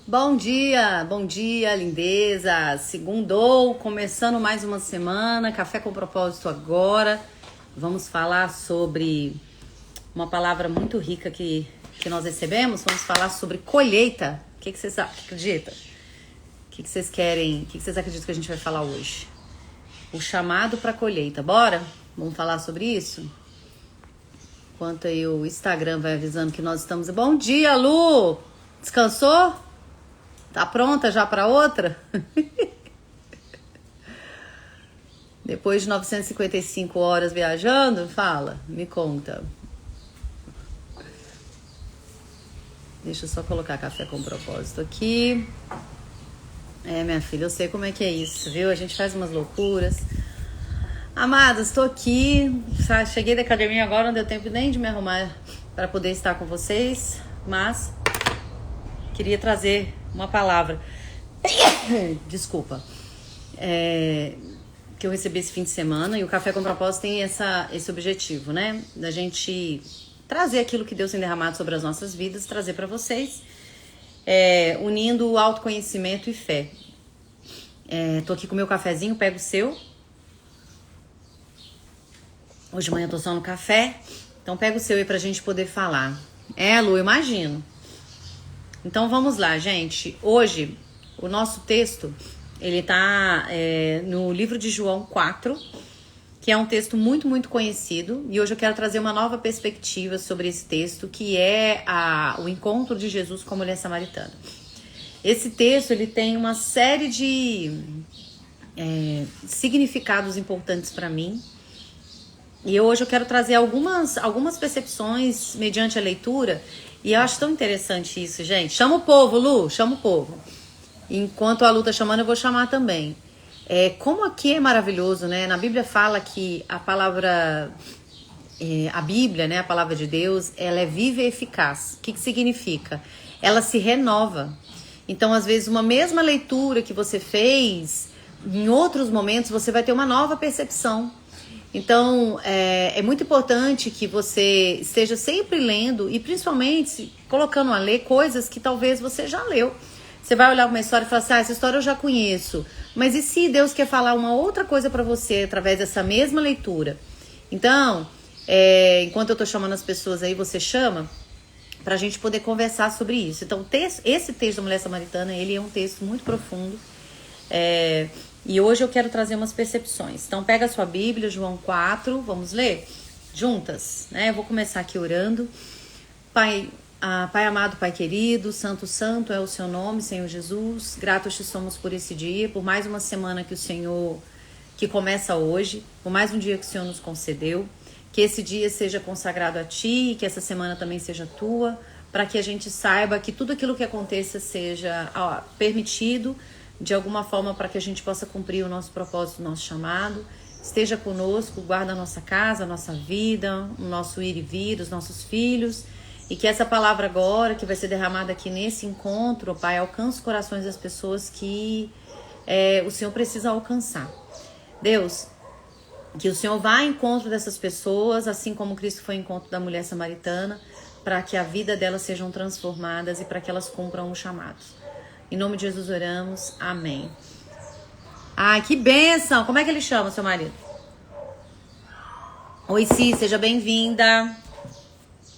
Bom dia, lindeza. Segundou, começando mais uma semana, Café com Propósito agora. Vamos falar sobre uma palavra muito rica que nós recebemos. Vamos falar sobre colheita. O que vocês acreditam? O que vocês querem? O que vocês acreditam que a gente vai falar hoje? O chamado para colheita. Bora? Vamos falar sobre isso? Enquanto aí o Instagram vai avisando que nós estamos... Bom dia, Lu! Descansou? Tá pronta já para outra? Depois de 955 horas viajando, fala, me conta. Deixa eu só colocar Café com Propósito aqui. Minha filha, eu sei como é que é isso, viu? A gente faz umas loucuras. Amadas, tô aqui. Cheguei da academia agora, não deu tempo nem de me arrumar para poder estar com vocês, mas queria trazer uma palavra, desculpa, que eu recebi esse fim de semana. E o Café com Propósito tem esse objetivo, né? Da gente trazer aquilo que Deus tem derramado sobre as nossas vidas, trazer para vocês, unindo o autoconhecimento e fé. Tô aqui com o meu cafezinho, pega o seu. Hoje de manhã eu tô só no café, então pega o seu aí pra gente poder falar. Lu, imagino. Então vamos lá, gente. Hoje o nosso texto, ele tá no livro de João 4, que é um texto muito, muito conhecido. E hoje eu quero trazer uma nova perspectiva sobre esse texto, que é o encontro de Jesus com a mulher samaritana. Esse texto, ele tem uma série de significados importantes para mim. E hoje eu quero trazer algumas percepções mediante a leitura. E eu acho tão interessante isso, gente. Chama o povo, Lu, chama o povo. Enquanto a Lu tá chamando, eu vou chamar também. Como aqui é maravilhoso, né? Na Bíblia fala que a palavra, a Bíblia, né? A palavra de Deus, ela é viva e eficaz. O que significa? Ela se renova. Então, às vezes, uma mesma leitura que você fez, em outros momentos, você vai ter uma nova percepção. Então, é muito importante que você esteja sempre lendo e principalmente colocando a ler coisas que talvez você já leu. Você vai olhar uma história e falar assim, essa história eu já conheço. Mas e se Deus quer falar uma outra coisa para você através dessa mesma leitura? Então, enquanto eu tô chamando as pessoas aí, você chama pra gente poder conversar sobre isso. Então, esse texto da mulher samaritana, ele é um texto muito profundo. E hoje eu quero trazer umas percepções. Então pega a sua Bíblia, João 4, vamos ler juntas, né? Eu vou começar aqui orando. Pai amado, Pai querido, santo, santo é o seu nome, Senhor Jesus. Gratos te somos por esse dia, por mais uma semana que começa hoje, por mais um dia que o Senhor nos concedeu. Que esse dia seja consagrado a Ti e que essa semana também seja Tua, para que a gente saiba que tudo aquilo que aconteça seja permitido, de alguma forma, para que a gente possa cumprir o nosso propósito, o nosso chamado. Esteja conosco, guarda a nossa casa, a nossa vida, o nosso ir e vir, os nossos filhos. E que essa palavra agora, que vai ser derramada aqui nesse encontro, Pai, alcance os corações das pessoas que o Senhor precisa alcançar. Deus, que o Senhor vá ao encontro dessas pessoas, assim como Cristo foi ao encontro da mulher samaritana, para que a vida delas sejam transformadas e para que elas cumpram os chamados. Em nome de Jesus oramos. Amém. Ai, que bênção! Como é que ele chama, seu marido? Oi, Si, seja bem-vinda.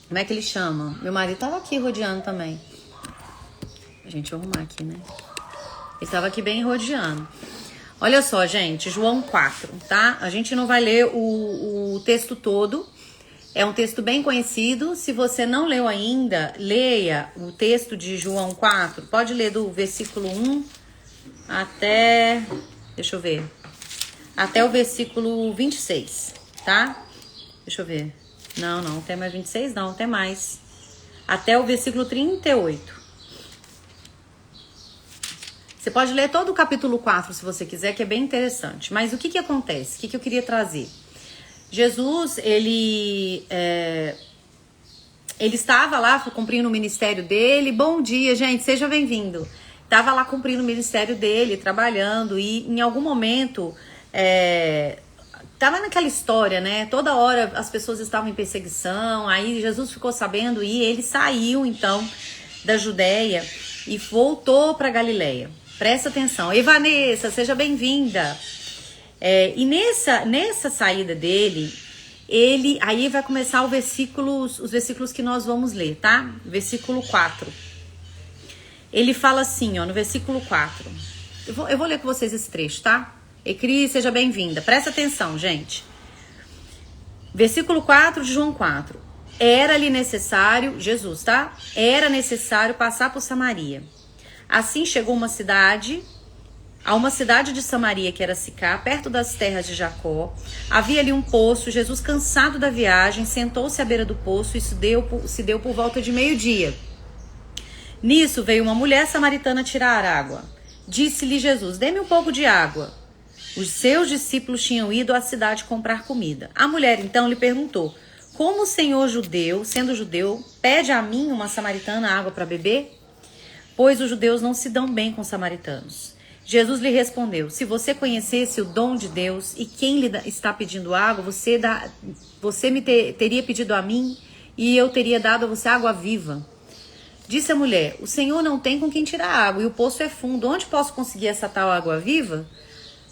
Como é que ele chama? Meu marido tava aqui rodeando também. Gente, vou arrumar aqui, né? Ele estava aqui bem rodeando. Olha só, gente, João 4, tá? A gente não vai ler o texto todo. É um texto bem conhecido. Se você não leu ainda, leia o texto de João 4. Pode ler do versículo 1 até... Deixa eu ver. Até o versículo 26, tá? Deixa eu ver. Não tem mais 26, não. Tem mais. Até o versículo 38. Você pode ler todo o capítulo 4, se você quiser, que é bem interessante. Mas o que acontece? O que eu queria trazer? Jesus, ele estava lá cumprindo o ministério dele. Bom dia, gente, seja bem-vindo. Estava lá cumprindo o ministério dele, trabalhando, e em algum momento Tava naquela história, né? Toda hora as pessoas estavam em perseguição. Aí Jesus ficou sabendo e ele saiu, então, da Judéia e voltou para Galileia. Presta atenção. Ei, Vanessa, seja bem-vinda. E nessa saída dele, aí vai começar os versículos que nós vamos ler, tá? Versículo 4. Ele fala assim, ó, no versículo 4. Eu vou ler com vocês esse trecho, tá? E Cris, seja bem-vinda. Presta atenção, gente. Versículo 4 de João 4. Era-lhe necessário, Jesus, tá? Era necessário passar por Samaria. Assim chegou a uma cidade de Samaria, que era Sicá, perto das terras de Jacó. Havia ali um poço. Jesus, cansado da viagem, sentou-se à beira do poço e se deu por volta de meio-dia. Nisso veio uma mulher samaritana tirar água. Disse-lhe Jesus, dê-me um pouco de água. Os seus discípulos tinham ido à cidade comprar comida. A mulher então lhe perguntou, como o Senhor judeu, sendo judeu, pede a mim, uma samaritana, água para beber? Pois os judeus não se dão bem com os samaritanos. Jesus lhe respondeu, se você conhecesse o dom de Deus e quem lhe está pedindo água, você me teria pedido a mim e eu teria dado a você água viva. Disse a mulher, o Senhor não tem com quem tirar água e o poço é fundo. Onde posso conseguir essa tal água viva?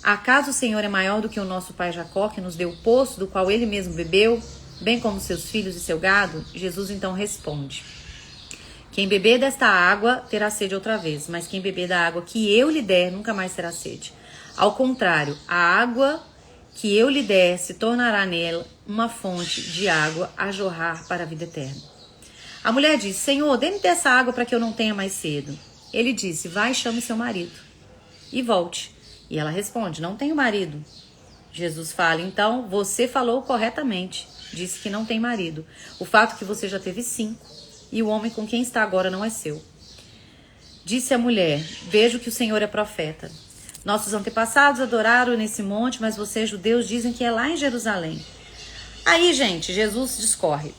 Acaso o Senhor é maior do que o nosso pai Jacó, que nos deu o poço, do qual ele mesmo bebeu, bem como seus filhos e seu gado? Jesus então responde, quem beber desta água terá sede outra vez, mas quem beber da água que eu lhe der nunca mais terá sede. Ao contrário, a água que eu lhe der se tornará nela uma fonte de água a jorrar para a vida eterna. A mulher disse, Senhor, dê-me dessa água para que eu não tenha mais sede. Ele disse, vai e chame seu marido e volte. E ela responde, não tenho marido. Jesus fala, então, você falou corretamente, disse que não tem marido. O fato é que você já teve 5. E o homem com quem está agora não é seu. Disse a mulher, vejo que o Senhor é profeta. Nossos antepassados adoraram nesse monte, mas vocês, judeus, dizem que é lá em Jerusalém. Aí, gente, Jesus discorre.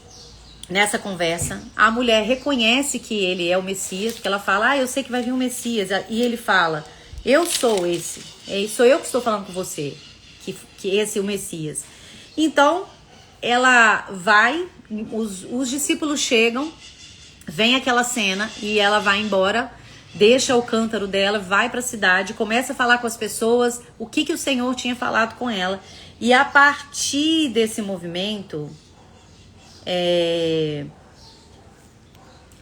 Nessa conversa, a mulher reconhece que ele é o Messias, porque ela fala, eu sei que vai vir o Messias. E ele fala, eu sou esse. Sou eu que estou falando com você, que esse é o Messias. Então, ela vai, os discípulos chegam, vem aquela cena e ela vai embora, deixa o cântaro dela, vai para a cidade, começa a falar com as pessoas o que o Senhor tinha falado com ela. E a partir desse movimento,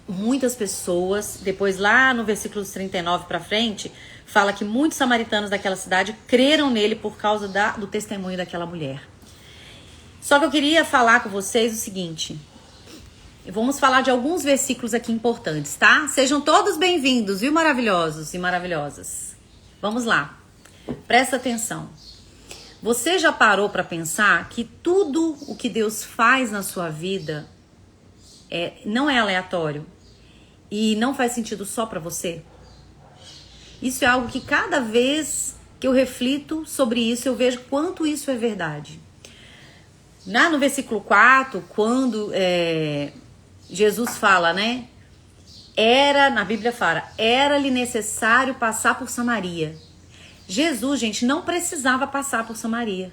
muitas pessoas, depois lá no versículo 39 para frente, fala que muitos samaritanos daquela cidade creram nele por causa do testemunho daquela mulher. Só que eu queria falar com vocês o seguinte, vamos falar de alguns versículos aqui importantes, tá? Sejam todos bem-vindos, viu, maravilhosos e maravilhosas. Vamos lá, presta atenção. Você já parou para pensar que tudo o que Deus faz na sua vida não é aleatório e não faz sentido só para você? Isso é algo que cada vez que eu reflito sobre isso, eu vejo quanto isso é verdade. No versículo 4, quando Jesus fala, né? Na Bíblia fala, era-lhe necessário passar por Samaria. Jesus, gente, não precisava passar por Samaria.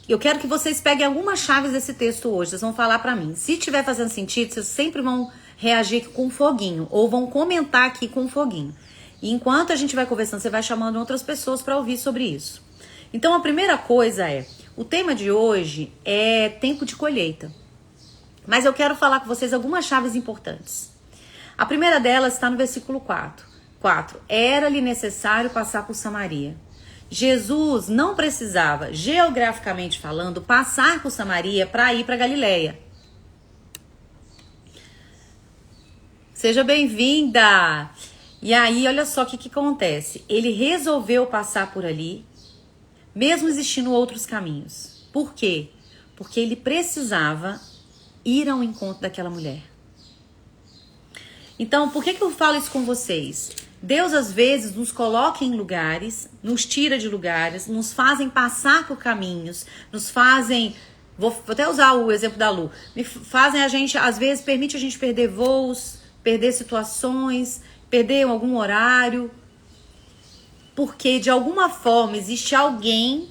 Eu quero que vocês peguem algumas chaves desse texto hoje, vocês vão falar pra mim. Se tiver fazendo sentido, vocês sempre vão reagir aqui com um foguinho, ou vão comentar aqui com um foguinho. E enquanto a gente vai conversando, você vai chamando outras pessoas para ouvir sobre isso. Então, a primeira coisa o tema de hoje é tempo de colheita. Mas eu quero falar com vocês algumas chaves importantes. A primeira delas está no versículo 4. Era-lhe necessário passar por Samaria. Jesus não precisava, geograficamente falando, passar por Samaria para ir para Galileia. Seja bem-vinda! E aí, olha só o que acontece. Ele resolveu passar por ali, mesmo existindo outros caminhos. Por quê? Porque ele precisava ir ao encontro daquela mulher. Então, por que eu falo isso com vocês? Deus, às vezes, nos coloca em lugares, nos tira de lugares, nos fazem passar por caminhos, nos fazem... Vou até usar o exemplo da Lu. Fazem a gente, às vezes, permite a gente perder voos, perder situações, perder algum horário. Porque, de alguma forma, existe alguém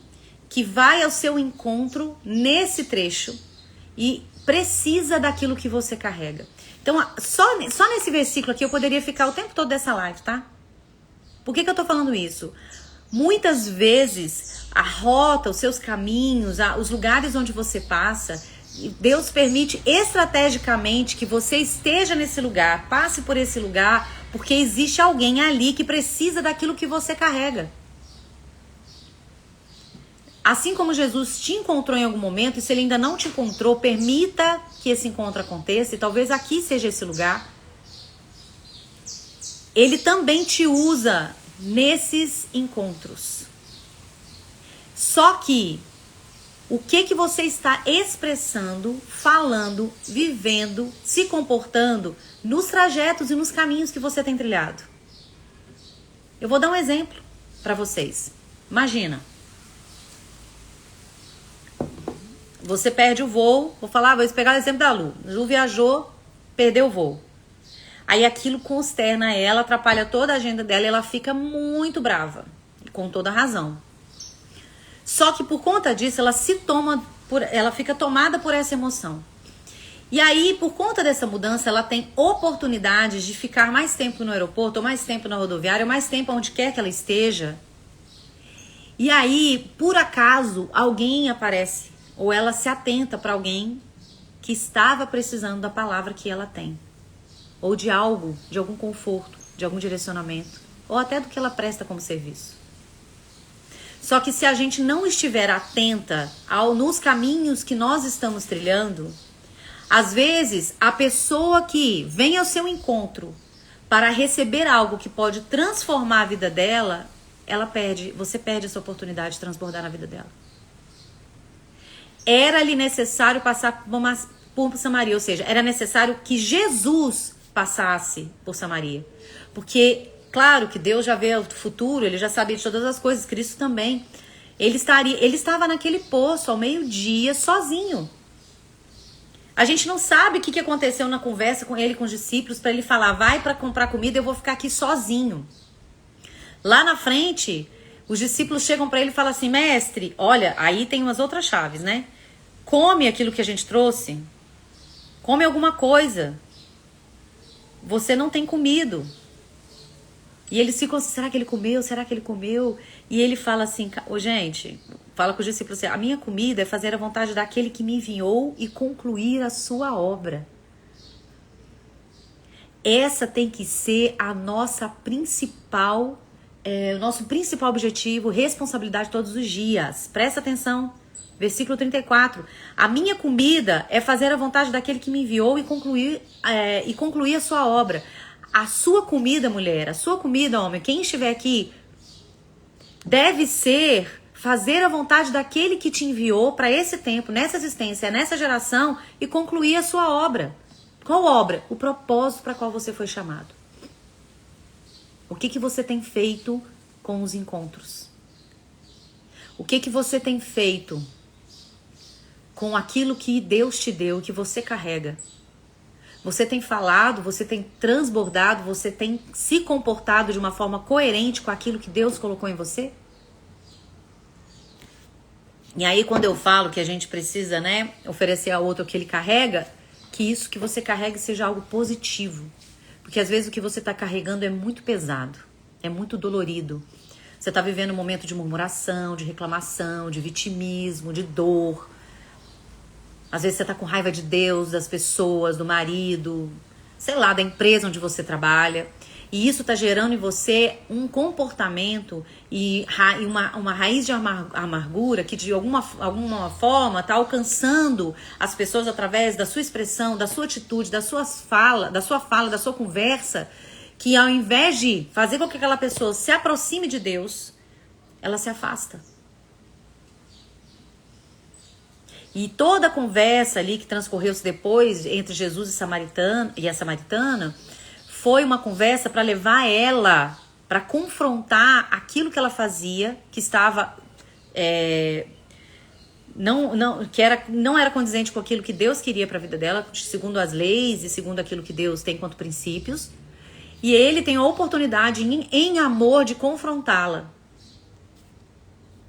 que vai ao seu encontro nesse trecho e precisa daquilo que você carrega. Então, só nesse versículo aqui eu poderia ficar o tempo todo dessa live, tá? Por que eu tô falando isso? Muitas vezes a rota, os seus caminhos, os lugares onde você passa, Deus permite estrategicamente que você esteja nesse lugar, passe por esse lugar, porque existe alguém ali que precisa daquilo que você carrega. Assim como Jesus te encontrou em algum momento, e se ele ainda não te encontrou, permita que esse encontro aconteça, e talvez aqui seja esse lugar. Ele também te usa nesses encontros. Só que o que você está expressando, falando, vivendo, se comportando nos trajetos e nos caminhos que você tem trilhado? Eu vou dar um exemplo para vocês. Imagina. Você perde o voo. Vou pegar o exemplo da Lu. Lu viajou, perdeu o voo. Aí aquilo consterna ela, atrapalha toda a agenda dela e ela fica muito brava. Com toda razão. Só que por conta disso, ela fica tomada por essa emoção. E aí, por conta dessa mudança, ela tem oportunidades de ficar mais tempo no aeroporto, ou mais tempo na rodoviária, ou mais tempo onde quer que ela esteja. E aí, por acaso, alguém aparece, ou ela se atenta para alguém que estava precisando da palavra que ela tem. Ou de algo, de algum conforto, de algum direcionamento, ou até do que ela presta como serviço. Só que se a gente não estiver atenta nos caminhos que nós estamos trilhando, às vezes a pessoa que vem ao seu encontro para receber algo que pode transformar a vida dela, você perde essa oportunidade de transbordar na vida dela. Era-lhe necessário passar por Samaria, ou seja, era necessário que Jesus passasse por Samaria. Porque, claro que Deus já vê o futuro, ele já sabia de todas as coisas, Cristo também. Ele estava naquele poço ao meio-dia, sozinho. A gente não sabe o que aconteceu na conversa com ele, com os discípulos, para ele falar, vai para comprar comida, eu vou ficar aqui sozinho. Lá na frente, os discípulos chegam para ele e falam assim, mestre, olha, aí tem umas outras chaves, né? Come aquilo que a gente trouxe. Come alguma coisa. Você não tem comido. E eles ficam assim, será que ele comeu? Será que ele comeu? E ele fala assim, gente, fala com os discípulos assim, a minha comida é fazer a vontade daquele que me enviou e concluir a sua obra. Essa tem que ser a nossa principal, o nosso principal objetivo, responsabilidade todos os dias. Presta atenção. Versículo 34. A minha comida é fazer a vontade daquele que me enviou e concluir a sua obra. A sua comida, mulher, a sua comida, homem, quem estiver aqui, deve ser fazer a vontade daquele que te enviou para esse tempo, nessa existência, nessa geração e concluir a sua obra. Qual obra? O propósito para qual você foi chamado. O que você tem feito com os encontros? O que você tem feito com aquilo que Deus te deu, que você carrega? Você tem falado, você tem transbordado, você tem se comportado de uma forma coerente com aquilo que Deus colocou em você? E aí quando eu falo que a gente precisa, oferecer ao outro o que ele carrega, que isso que você carregue seja algo positivo. Porque às vezes o que você está carregando é muito pesado, é muito dolorido. Você está vivendo um momento de murmuração, de reclamação, de vitimismo, de dor. Às vezes você tá com raiva de Deus, das pessoas, do marido, sei lá, da empresa onde você trabalha. E isso tá gerando em você um comportamento e uma raiz de amargura que de alguma forma tá alcançando as pessoas através da sua expressão, da sua atitude, da sua fala, da sua conversa, que ao invés de fazer com que aquela pessoa se aproxime de Deus, ela se afasta. E toda a conversa ali que transcorreu-se depois entre Jesus e a samaritana foi uma conversa para levar ela, para confrontar aquilo que ela fazia, que estava não era condizente com aquilo que Deus queria para a vida dela, segundo as leis e segundo aquilo que Deus tem quanto princípios. E ele tem a oportunidade em amor de confrontá-la.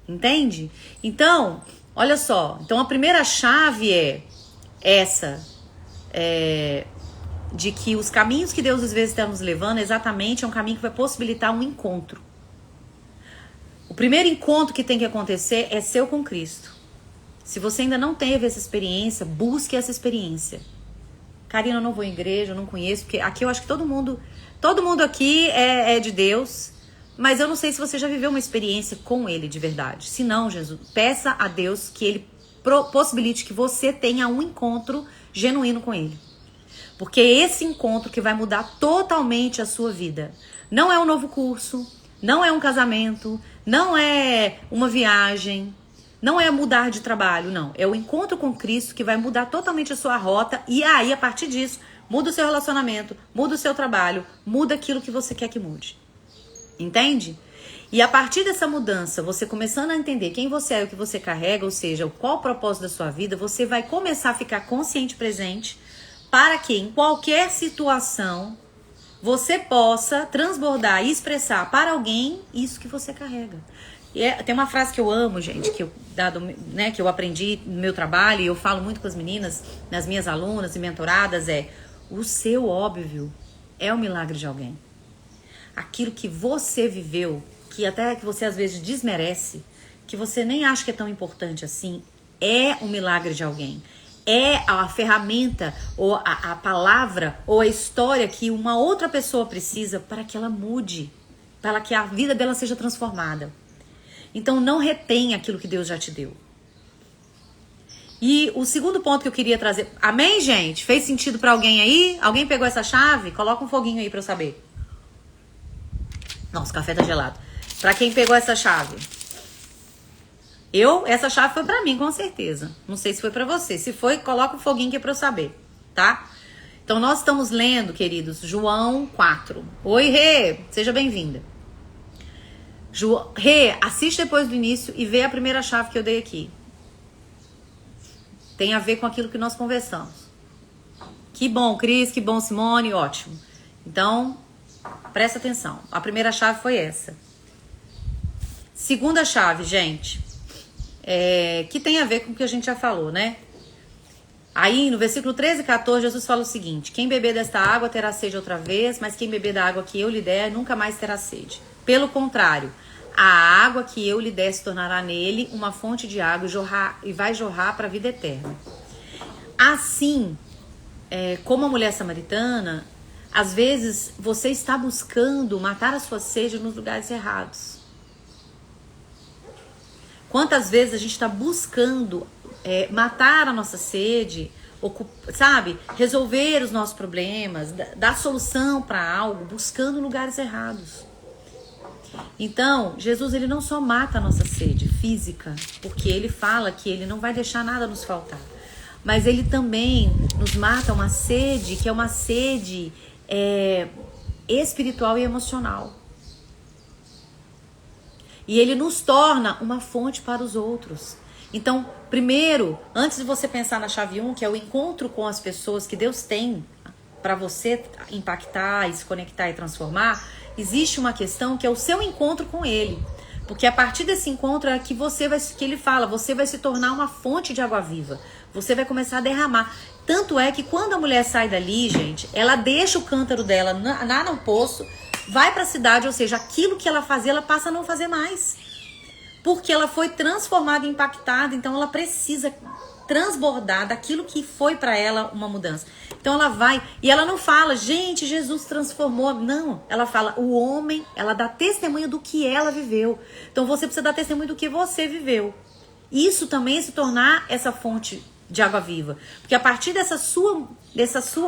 Entende? Então, olha só, então a primeira chave é essa, de que os caminhos que Deus às vezes está nos levando exatamente é um caminho que vai possibilitar um encontro. O primeiro encontro que tem que acontecer é seu com Cristo. Se você ainda não teve essa experiência, busque essa experiência. Karina, eu não vou em igreja, eu não conheço, porque aqui eu acho que todo mundo aqui é de Deus, mas eu não sei se você já viveu uma experiência com Ele de verdade. Se não, Jesus, peça a Deus que Ele possibilite que você tenha um encontro genuíno com Ele. Porque é esse encontro que vai mudar totalmente a sua vida. Não é um novo curso, não é um casamento, não é uma viagem, não é mudar de trabalho, não. É o encontro com Cristo que vai mudar totalmente a sua rota e aí, a partir disso, muda o seu relacionamento, muda o seu trabalho, muda aquilo que você quer que mude. Entende? E a partir dessa mudança, você começando a entender quem você é e o que você carrega, ou seja, qual o propósito da sua vida, você vai começar a ficar consciente e presente para que em qualquer situação você possa transbordar e expressar para alguém isso que você carrega. E tem uma frase que eu amo, gente, que eu aprendi no meu trabalho e eu falo muito com as meninas, nas minhas alunas e mentoradas, o seu óbvio é o milagre de alguém. Aquilo que você viveu, que até que você às vezes desmerece, que você nem acha que é tão importante assim, é um milagre de alguém. É a ferramenta, ou a palavra, ou a história que uma outra pessoa precisa para que ela mude, para que a vida dela seja transformada. Então não retém aquilo que Deus já te deu. E o segundo ponto que eu queria trazer... Amém, gente? Fez sentido para alguém aí? Alguém pegou essa chave? Coloca um foguinho aí para eu saber. Nossa, o café tá gelado. Para quem pegou essa chave? Essa chave foi pra mim, com certeza. Não sei se foi pra você. Se foi, coloca o foguinho aqui pra eu saber, tá? Então, nós estamos lendo, queridos, João 4. Oi, Rê, seja bem-vinda. Rê, assiste depois do início e vê a primeira chave que eu dei aqui. Tem a ver com aquilo que nós conversamos. Que bom, Cris, que bom, Simone, ótimo. Então, presta atenção. A primeira chave foi essa. Segunda chave, gente... que tem a ver com o que a gente já falou, né? Aí no versículo 13 e 14 Jesus fala o seguinte: quem beber desta água terá sede outra vez, mas quem beber da água que eu lhe der nunca mais terá sede. Pelo contrário, a água que eu lhe der se tornará nele uma fonte de água e vai jorrar para a vida eterna. Assim, como a mulher samaritana, às vezes você está buscando matar a sua sede nos lugares errados. Quantas vezes a gente está buscando matar a nossa sede, sabe? Resolver os nossos problemas, dar solução para algo, buscando lugares errados. Então, Jesus, ele não só mata a nossa sede física, porque ele fala que ele não vai deixar nada nos faltar, mas ele também nos mata uma sede que é uma sede espiritual e emocional. E ele nos torna uma fonte para os outros. Então, primeiro, antes de você pensar na chave 1, que é o encontro com as pessoas que Deus tem para você impactar e se conectar e transformar, existe uma questão que é o seu encontro com Ele. Porque a partir desse encontro é que ele fala, você vai se tornar uma fonte de água viva. Você vai começar a derramar. Tanto é que quando a mulher sai dali, gente, ela deixa o cântaro dela no poço, vai para a cidade, ou seja, aquilo que ela fazia, ela passa a não fazer mais. Porque ela foi transformada e impactada, então ela precisa transbordar daquilo que foi para ela uma mudança. Então ela vai, e ela não fala, gente, Jesus transformou. Não, ela fala, o homem, ela dá testemunho do que ela viveu. Então você precisa dar testemunho do que você viveu. Isso também é se tornar essa fonte de água viva. Porque a partir dessa sua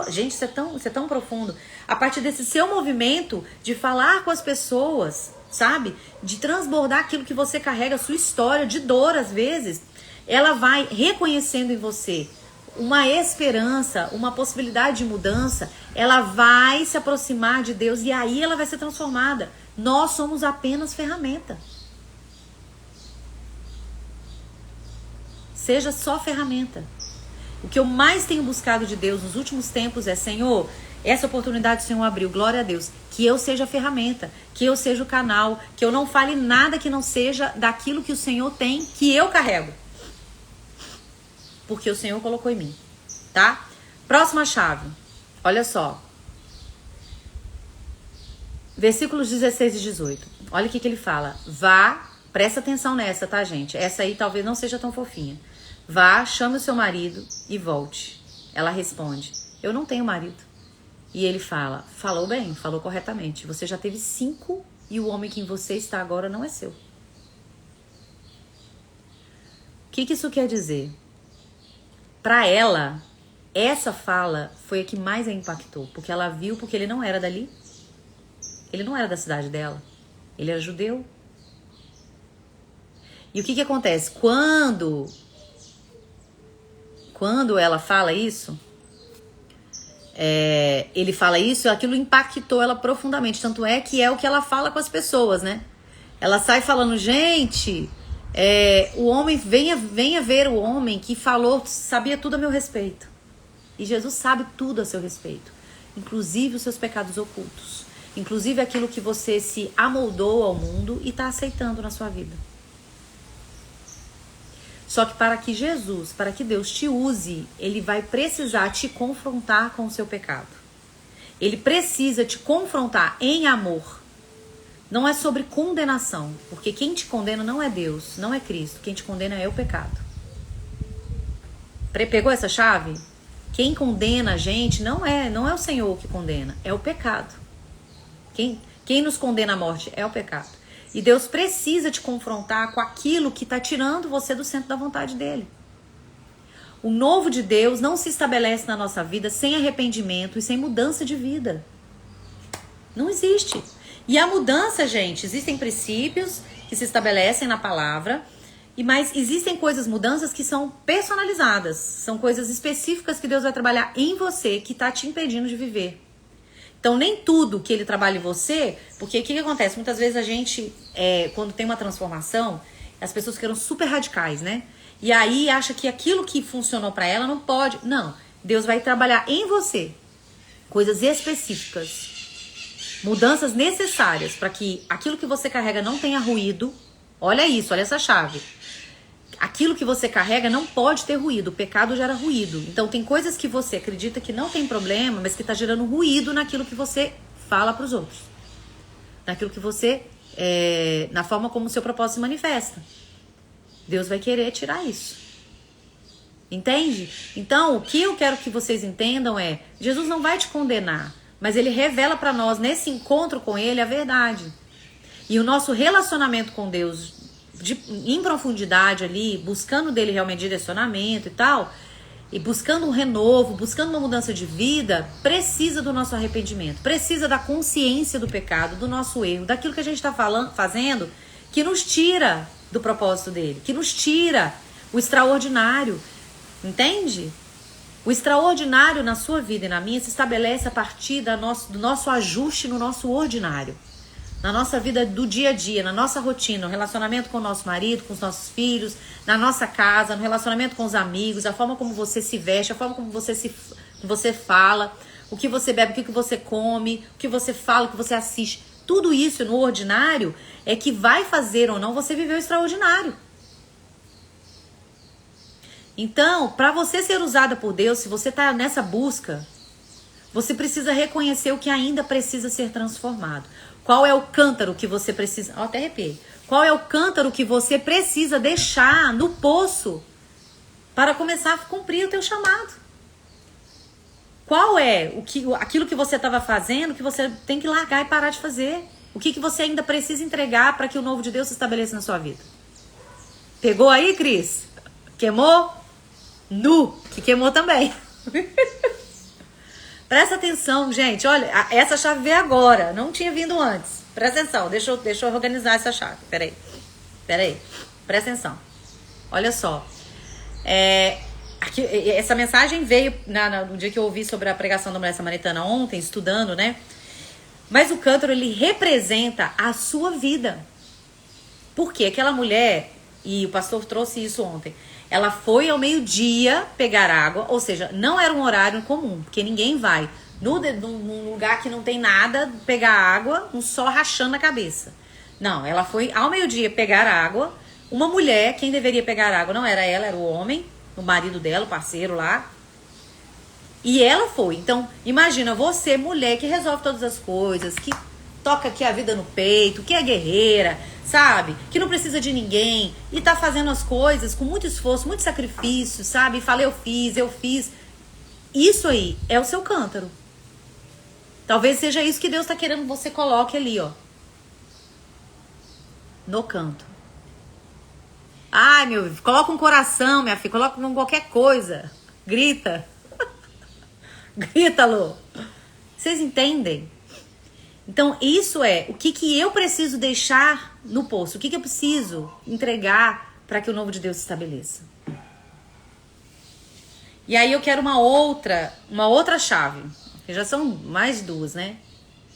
gente, isso é tão profundo. A partir desse seu movimento de falar com as pessoas, sabe? De transbordar aquilo que você carrega, a sua história de dor às vezes, ela vai reconhecendo em você uma esperança, uma possibilidade de mudança, ela vai se aproximar de Deus e aí ela vai ser transformada. Nós somos apenas ferramenta. Seja só ferramenta. O que eu mais tenho buscado de Deus nos últimos tempos é, Senhor, essa oportunidade o Senhor abriu, glória a Deus, que eu seja a ferramenta, que eu seja o canal, que eu não fale nada que não seja daquilo que o Senhor tem, que eu carrego. Porque o Senhor colocou em mim, tá? Próxima chave. Olha só. Versículos 16 e 18. Olha o que ele fala. Vá, presta atenção nessa, tá, gente? Essa aí talvez não seja tão fofinha. Vá, chame o seu marido e volte. Ela responde, eu não tenho marido. E ele fala, falou bem, falou corretamente. Você já teve 5 e o homem que em você está agora não é seu. O que isso quer dizer? Para ela, essa fala foi a que mais a impactou. Porque ela viu, porque ele não era dali. Ele não era da cidade dela. Ele era judeu. E o que acontece? Quando ela fala isso, ele fala isso, aquilo impactou ela profundamente. Tanto é que é o que ela fala com as pessoas, né? Ela sai falando, gente, o homem, venha ver o homem que falou, sabia tudo a meu respeito. E Jesus sabe tudo a seu respeito. Inclusive os seus pecados ocultos. Inclusive aquilo que você se amoldou ao mundo e está aceitando na sua vida. Só que para que Jesus, para que Deus te use, Ele vai precisar te confrontar com o seu pecado. Ele precisa te confrontar em amor. Não é sobre condenação, porque quem te condena não é Deus, não é Cristo. Quem te condena é o pecado. Pegou essa chave? Quem condena a gente não é o Senhor que condena, é o pecado. Quem nos condena à morte é o pecado. E Deus precisa te confrontar com aquilo que está tirando você do centro da vontade dele. O novo de Deus não se estabelece na nossa vida sem arrependimento e sem mudança de vida. Não existe. E a mudança, gente, existem princípios que se estabelecem na palavra, mas existem mudanças que são personalizadas. São coisas específicas que Deus vai trabalhar em você que está te impedindo de viver. Então, nem tudo que ele trabalha em você, porque o que acontece? Muitas vezes a gente, quando tem uma transformação, as pessoas ficam super radicais, né? E aí acha que aquilo que funcionou pra ela não pode. Não, Deus vai trabalhar em você coisas específicas, mudanças necessárias para que aquilo que você carrega não tenha ruído. Olha isso, olha essa chave. Aquilo que você carrega não pode ter ruído. O pecado gera ruído. Então tem coisas que você acredita que não tem problema, mas que está gerando ruído naquilo que você fala para os outros. Naquilo que você... na forma como o seu propósito se manifesta. Deus vai querer tirar isso. Entende? Então, o que eu quero que vocês entendam é... Jesus não vai te condenar, mas ele revela para nós, nesse encontro com ele, a verdade. E o nosso relacionamento com Deus... em profundidade ali, buscando dele realmente direcionamento e tal, e buscando um renovo, buscando uma mudança de vida, precisa do nosso arrependimento, precisa da consciência do pecado, do nosso erro, daquilo que a gente está fazendo, que nos tira do propósito dele, que nos tira o extraordinário, entende? O extraordinário na sua vida e na minha se estabelece a partir do nosso ajuste no nosso ordinário. Na nossa vida do dia a dia, na nossa rotina, no relacionamento com o nosso marido, com os nossos filhos, na nossa casa, no relacionamento com os amigos, a forma como você se veste, a forma como você fala, o que você bebe, o que você come, o que você fala, o que você assiste. Tudo isso no ordinário é que vai fazer ou não você viver o extraordinário. Então, para você ser usada por Deus, se você está nessa busca, você precisa reconhecer o que ainda precisa ser transformado. Qual é o cântaro que você precisa... Até arrepiei. Qual é o cântaro que você precisa deixar no poço para começar a cumprir o teu chamado? Qual é aquilo que você estava fazendo que você tem que largar e parar de fazer? O que você ainda precisa entregar para que o novo de Deus se estabeleça na sua vida? Pegou aí, Cris? Queimou? Nu, que queimou também. Presta atenção, gente. Olha, essa chave veio agora. Não tinha vindo antes. Presta atenção. Deixa eu organizar essa chave. Peraí. Presta atenção. Olha só. Essa mensagem veio no dia que eu ouvi sobre a pregação da mulher samaritana ontem, estudando, né? Mas o cântaro, ele representa a sua vida. Por quê? Aquela mulher, e o pastor trouxe isso ontem, ela foi ao meio-dia pegar água, ou seja, não era um horário comum, porque ninguém vai num lugar que não tem nada, pegar água, um sol rachando na cabeça. Não, ela foi ao meio-dia pegar água. Uma mulher, quem deveria pegar água não era ela, era o homem, o marido dela, o parceiro lá. E ela foi. Então, imagina você, mulher que resolve todas as coisas, que toca aqui a vida no peito, que é guerreira, sabe? Que não precisa de ninguém e tá fazendo as coisas com muito esforço, muito sacrifício, sabe? E fala, eu fiz. Isso aí é o seu cântaro. Talvez seja isso que Deus tá querendo que você coloque ali, ó. No canto. Ai, meu filho, coloca um coração, minha filha, coloca qualquer coisa. Grita. Grita, Lô. Vocês entendem? Então, isso é o que eu preciso deixar no poço. O que eu preciso entregar para que o novo de Deus se estabeleça. E aí eu quero uma outra chave. Que já são mais duas, né?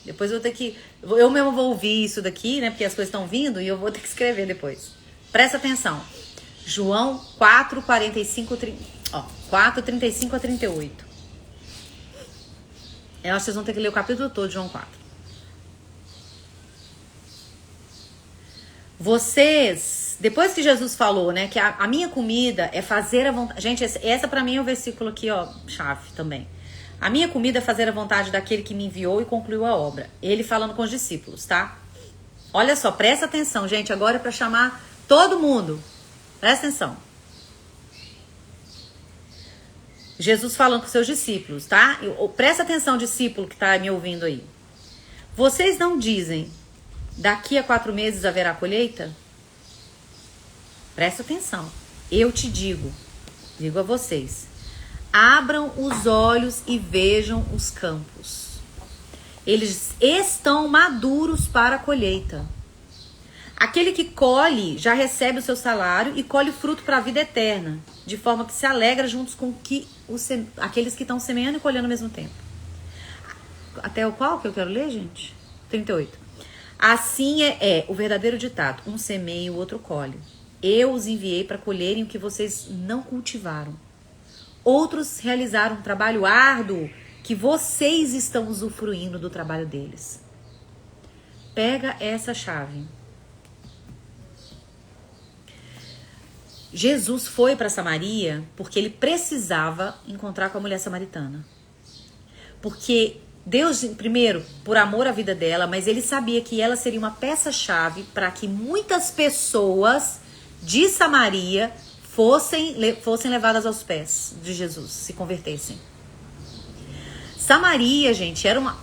Depois eu vou ter que... Eu mesmo vou ouvir isso daqui, né? Porque as coisas estão vindo e eu vou ter que escrever depois. Presta atenção. João 4, 45, 4, 35 a 38. Eu acho que vocês vão ter que ler o capítulo todo de João 4. Vocês, depois que Jesus falou, né, que a minha comida é fazer a vontade... Gente, essa pra mim é o versículo aqui, ó, chave também. A minha comida é fazer a vontade daquele que me enviou e concluiu a obra. Ele falando com os discípulos, tá? Olha só, presta atenção, gente. Agora é pra chamar todo mundo. Presta atenção. Jesus falando com seus discípulos, tá? Presta atenção, discípulo que tá me ouvindo aí. Vocês não dizem, daqui a 4 meses haverá colheita? Presta atenção. Eu te digo a vocês. Abram os olhos e vejam os campos. Eles estão maduros para a colheita. Aquele que colhe já recebe o seu salário e colhe fruto para a vida eterna, de forma que se alegra juntos com aqueles que estão semeando e colhendo ao mesmo tempo. Até o qual que eu quero ler, gente? 38. Assim é o verdadeiro ditado: um semeia e o outro colhe. Eu os enviei para colherem o que vocês não cultivaram. Outros realizaram um trabalho árduo que vocês estão usufruindo do trabalho deles. Pega essa chave. Jesus foi para Samaria porque ele precisava encontrar com a mulher samaritana. Porque Deus, primeiro, por amor à vida dela, mas ele sabia que ela seria uma peça-chave para que muitas pessoas de Samaria fossem levadas aos pés de Jesus, se convertessem. Samaria, gente, era uma...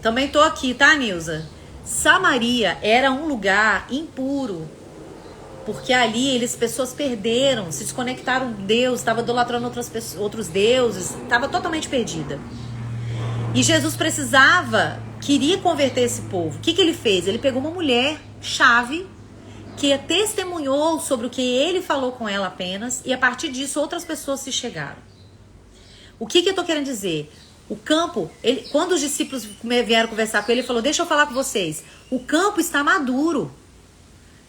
também tô aqui, tá, Nilza? Samaria era um lugar impuro. Porque ali pessoas perderam, se desconectaram de Deus, estava idolatrando outros deuses, estava totalmente perdida. E Jesus queria converter esse povo. O que ele fez? Ele pegou uma mulher chave que testemunhou sobre o que ele falou com ela apenas, e a partir disso outras pessoas se chegaram. O que eu tô querendo dizer? O campo, quando os discípulos vieram conversar com ele, ele falou: deixa eu falar com vocês, o campo está maduro.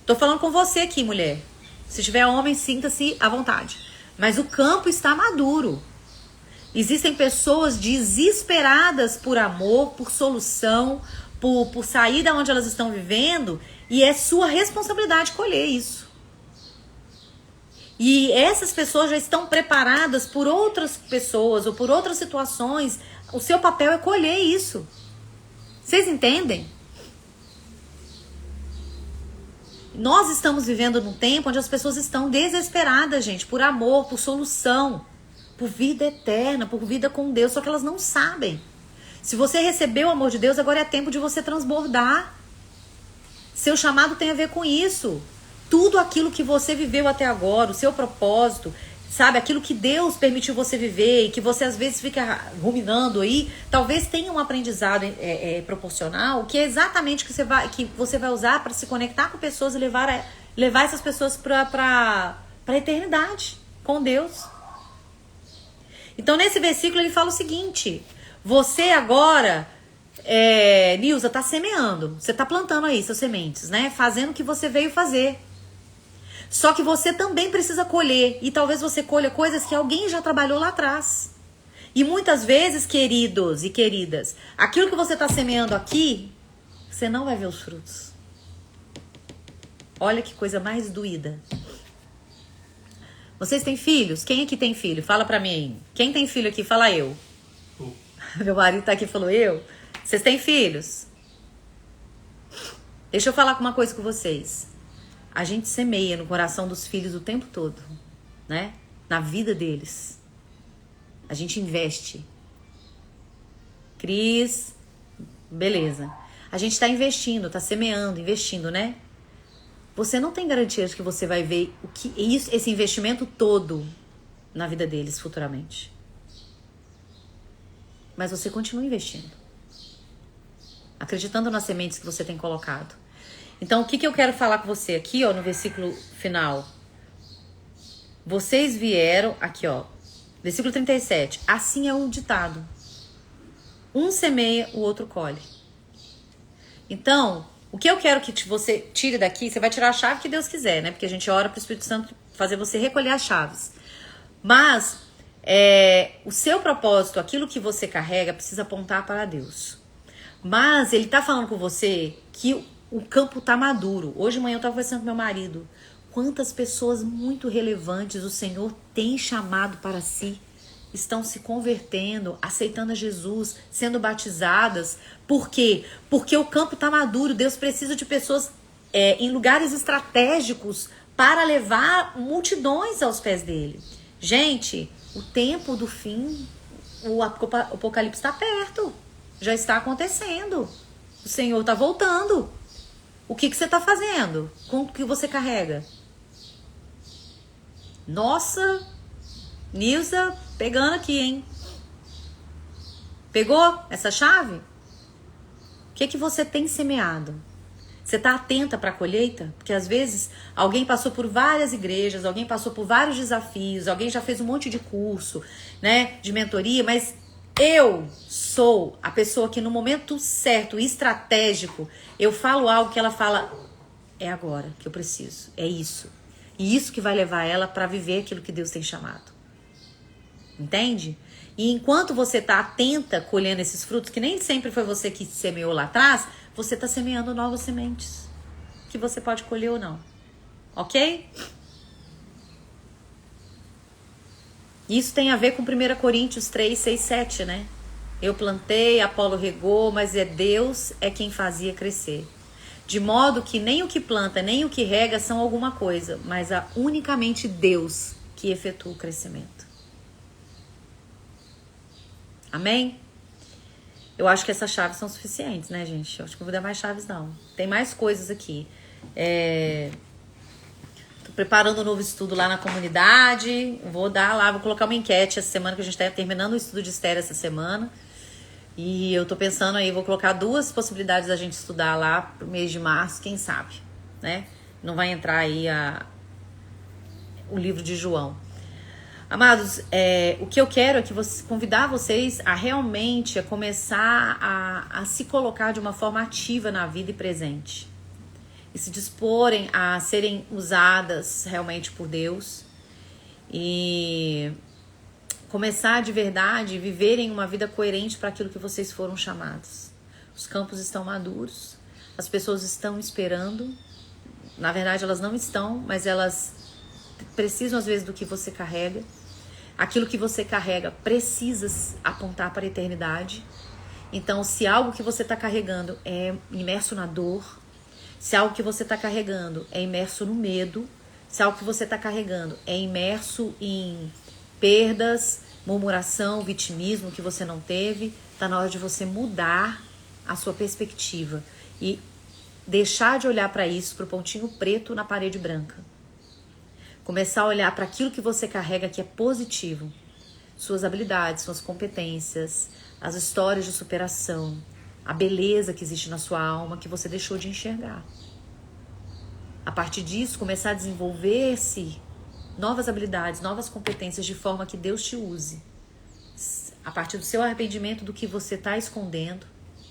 Tô falando com você aqui, mulher. Se tiver homem, sinta-se à vontade. Mas o campo está maduro. Existem pessoas desesperadas por amor, por solução, por sair da onde elas estão vivendo, e é sua responsabilidade colher isso. E essas pessoas já estão preparadas por outras pessoas ou por outras situações. O seu papel é colher isso. Vocês entendem? Nós estamos vivendo num tempo onde as pessoas estão desesperadas, gente, por amor, por solução, por vida eterna, por vida com Deus, só que elas não sabem. Se você recebeu o amor de Deus, agora é tempo de você transbordar. Seu chamado tem a ver com isso. Tudo aquilo que você viveu até agora, o seu propósito, sabe? Aquilo que Deus permitiu você viver e que você às vezes fica ruminando aí, talvez tenha um aprendizado proporcional, que é exatamente que você vai usar para se conectar com pessoas e levar essas pessoas para a eternidade com Deus. Então nesse versículo ele fala o seguinte: você agora, Nilza, está semeando, você está plantando aí suas sementes, né? Fazendo o que você veio fazer. Só que você também precisa colher. E talvez você colha coisas que alguém já trabalhou lá atrás. E muitas vezes, queridos e queridas, aquilo que você está semeando aqui, você não vai ver os frutos. Olha que coisa mais doída. Vocês têm filhos? Quem aqui tem filho? Fala pra mim aí. Quem tem filho aqui? Fala eu. Meu marido tá aqui e falou, vocês têm filhos? Deixa eu falar uma coisa com vocês. A gente semeia no coração dos filhos o tempo todo, né? Na vida deles. A gente investe. Cris, beleza. A gente tá investindo, tá semeando, investindo, né? Você não tem garantia de que você vai ver esse investimento todo na vida deles futuramente. Mas você continua investindo. Acreditando nas sementes que você tem colocado. Então, o que eu quero falar com você aqui, ó, no versículo final? Vocês vieram, aqui, ó, versículo 37. Assim é o ditado. Um semeia, o outro colhe. Então, o que eu quero que você tire daqui, você vai tirar a chave que Deus quiser, né? Porque a gente ora para o Espírito Santo fazer você recolher as chaves. Mas, o seu propósito, aquilo que você carrega, precisa apontar para Deus. Mas ele tá falando com você que o campo tá maduro. Hoje de manhã eu tava conversando com meu marido. Quantas pessoas muito relevantes o Senhor tem chamado para si, estão se convertendo, aceitando a Jesus, sendo batizadas. Por quê? Porque o campo tá maduro. Deus precisa de pessoas em lugares estratégicos para levar multidões aos pés dele. Gente, o tempo do fim, o apocalipse está perto. Já está acontecendo. O Senhor está voltando. O que você está fazendo com o que você carrega? Nossa, Nilza, pegando aqui, hein? Pegou essa chave? O que você tem semeado? Você está atenta para a colheita? Porque às vezes alguém passou por várias igrejas, alguém passou por vários desafios, alguém já fez um monte de curso, né, de mentoria, mas eu sou a pessoa que no momento certo, estratégico, eu falo algo que ela fala, é agora que eu preciso, é isso. E isso que vai levar ela para viver aquilo que Deus tem chamado. Entende? E enquanto você está atenta, colhendo esses frutos, que nem sempre foi você que semeou lá atrás, você está semeando novas sementes, que você pode colher ou não. Ok? Isso tem a ver com 1 Coríntios 3, 6, 7, né? Eu plantei, Apolo regou, mas Deus é quem fazia crescer. De modo que nem o que planta, nem o que rega são alguma coisa, mas unicamente Deus que efetua o crescimento. Amém? Eu acho que essas chaves são suficientes, né, gente? Eu acho que não vou dar mais chaves, não. Tem mais coisas aqui. Tô preparando um novo estudo lá na comunidade. Vou colocar uma enquete essa semana, que a gente tá terminando o estudo de Esther essa semana. E eu tô pensando aí, vou colocar 2 possibilidades da gente estudar lá pro mês de março, quem sabe, né? Não vai entrar aí o livro de João. Amados, o que eu quero é que convidar vocês a realmente começar a se colocar de uma forma ativa na vida e presente. E se disporem a serem usadas realmente por Deus. E começar de verdade, viverem uma vida coerente para aquilo que vocês foram chamados. Os campos estão maduros, as pessoas estão esperando. Na verdade, elas não estão, mas elas precisam às vezes do que você carrega. Aquilo que você carrega precisa apontar para a eternidade. Então, se algo que você está carregando é imerso na dor, se algo que você está carregando é imerso no medo, se algo que você está carregando é imerso em perdas, murmuração, vitimismo que você não teve, está na hora de você mudar a sua perspectiva e deixar de olhar para isso, para o pontinho preto na parede branca. Começar a olhar para aquilo que você carrega que é positivo. Suas habilidades, suas competências, as histórias de superação, a beleza que existe na sua alma que você deixou de enxergar. A partir disso, começar a desenvolver-se novas habilidades, novas competências de forma que Deus te use. A partir do seu arrependimento do que você está escondendo,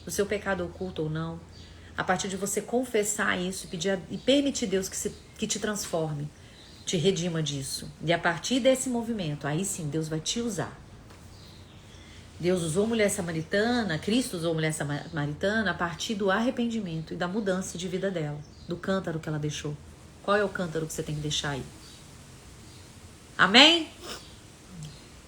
do seu pecado oculto ou não. A partir de você confessar isso e permitir Deus que te transforme, te redima disso. E a partir desse movimento, aí sim, Deus vai te usar. Deus usou a mulher samaritana, Cristo usou a mulher samaritana a partir do arrependimento e da mudança de vida dela, do cântaro que ela deixou. Qual é o cântaro que você tem que deixar aí? Amém?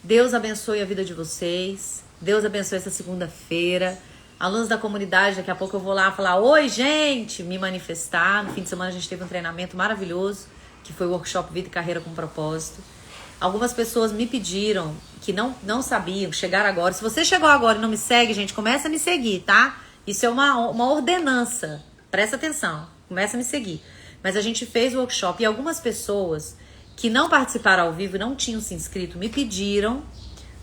Deus abençoe a vida de vocês. Deus abençoe essa segunda-feira. Alunos da comunidade, daqui a pouco eu vou lá falar, oi, gente, me manifestar. No fim de semana a gente teve um treinamento maravilhoso, que foi o workshop Vida e Carreira com Propósito. Algumas pessoas me pediram, que não sabiam, chegaram agora. Se você chegou agora e não me segue, gente, começa a me seguir, tá? Isso é uma ordenança. Presta atenção, começa a me seguir. Mas a gente fez o workshop e algumas pessoas que não participaram ao vivo, não tinham se inscrito, me pediram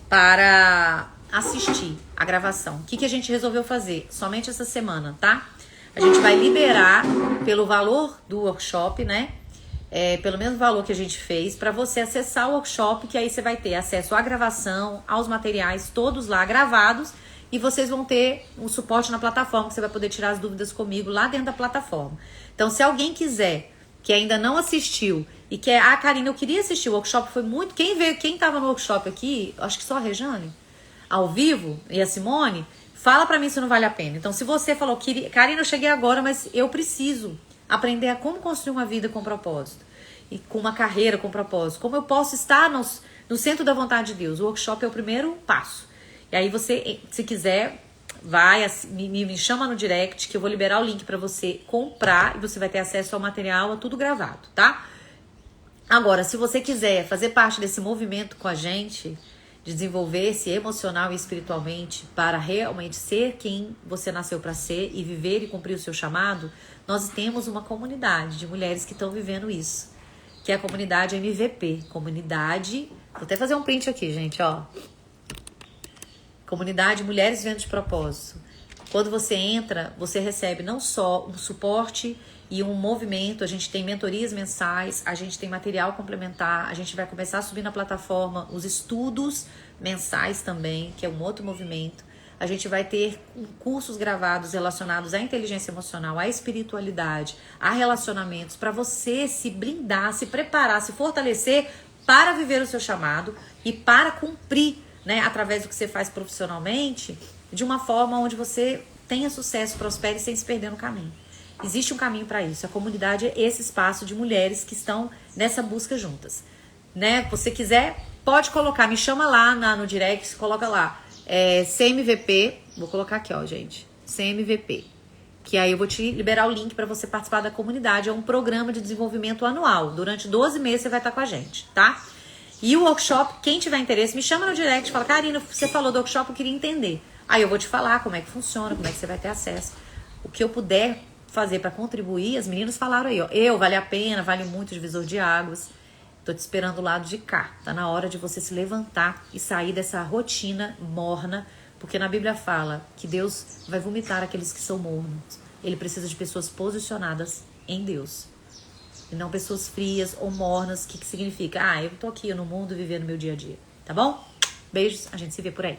para assistir a gravação. O que a gente resolveu fazer? Somente essa semana, tá? A gente vai liberar pelo valor do workshop, né? Pelo mesmo valor que a gente fez, para você acessar o workshop, que aí você vai ter acesso à gravação, aos materiais, todos lá gravados, e vocês vão ter um suporte na plataforma, que você vai poder tirar as dúvidas comigo lá dentro da plataforma. Então, se alguém quiser, que ainda não assistiu, e quer, Karina, eu queria assistir o workshop, foi muito... Quem tava no workshop aqui, acho que só a Rejane, ao vivo, e a Simone, fala pra mim se não vale a pena. Então, se você falou, Karina, eu cheguei agora, mas eu preciso aprender a como construir uma vida com propósito, e com uma carreira com propósito, como eu posso estar no centro da vontade de Deus. O workshop é o primeiro passo. E aí você, se quiser, vai, me chama no direct, que eu vou liberar o link pra você comprar, e você vai ter acesso ao material, a tudo gravado, tá? Agora, se você quiser fazer parte desse movimento com a gente, de desenvolver-se emocional e espiritualmente para realmente ser quem você nasceu para ser e viver e cumprir o seu chamado, nós temos uma comunidade de mulheres que estão vivendo isso, que é a comunidade MVP. Comunidade, vou até fazer um print aqui, gente, ó. Comunidade Mulheres Vivendo de Propósito. Quando você entra, você recebe não só um suporte e um movimento, a gente tem mentorias mensais, a gente tem material complementar, a gente vai começar a subir na plataforma os estudos mensais também, que é um outro movimento. A gente vai ter cursos gravados relacionados à inteligência emocional, à espiritualidade, a relacionamentos, para você se blindar, se preparar, se fortalecer para viver o seu chamado e para cumprir, né, através do que você faz profissionalmente, de uma forma onde você tenha sucesso, prospere sem se perder no caminho. Existe um caminho para isso. A comunidade é esse espaço de mulheres que estão nessa busca juntas, né? Se você quiser, pode colocar, me chama lá no direct, coloca lá, CMVP, vou colocar aqui, ó, gente, CMVP, que aí eu vou te liberar o link para você participar da comunidade. É um programa de desenvolvimento anual. Durante 12 meses você vai estar com a gente, tá? E o workshop, quem tiver interesse, me chama no direct, fala, Karina, você falou do workshop, eu queria entender. Aí eu vou te falar como é que funciona, como é que você vai ter acesso. O que eu puder fazer para contribuir, as meninas falaram aí, ó, vale a pena, vale muito, divisor de águas. Tô te esperando do lado de cá. Tá na hora de você se levantar e sair dessa rotina morna, porque na Bíblia fala que Deus vai vomitar aqueles que são mornos. Ele precisa de pessoas posicionadas em Deus. E não pessoas frias ou mornas, que significa, eu tô aqui no mundo vivendo meu dia a dia. Tá bom? Beijos, a gente se vê por aí.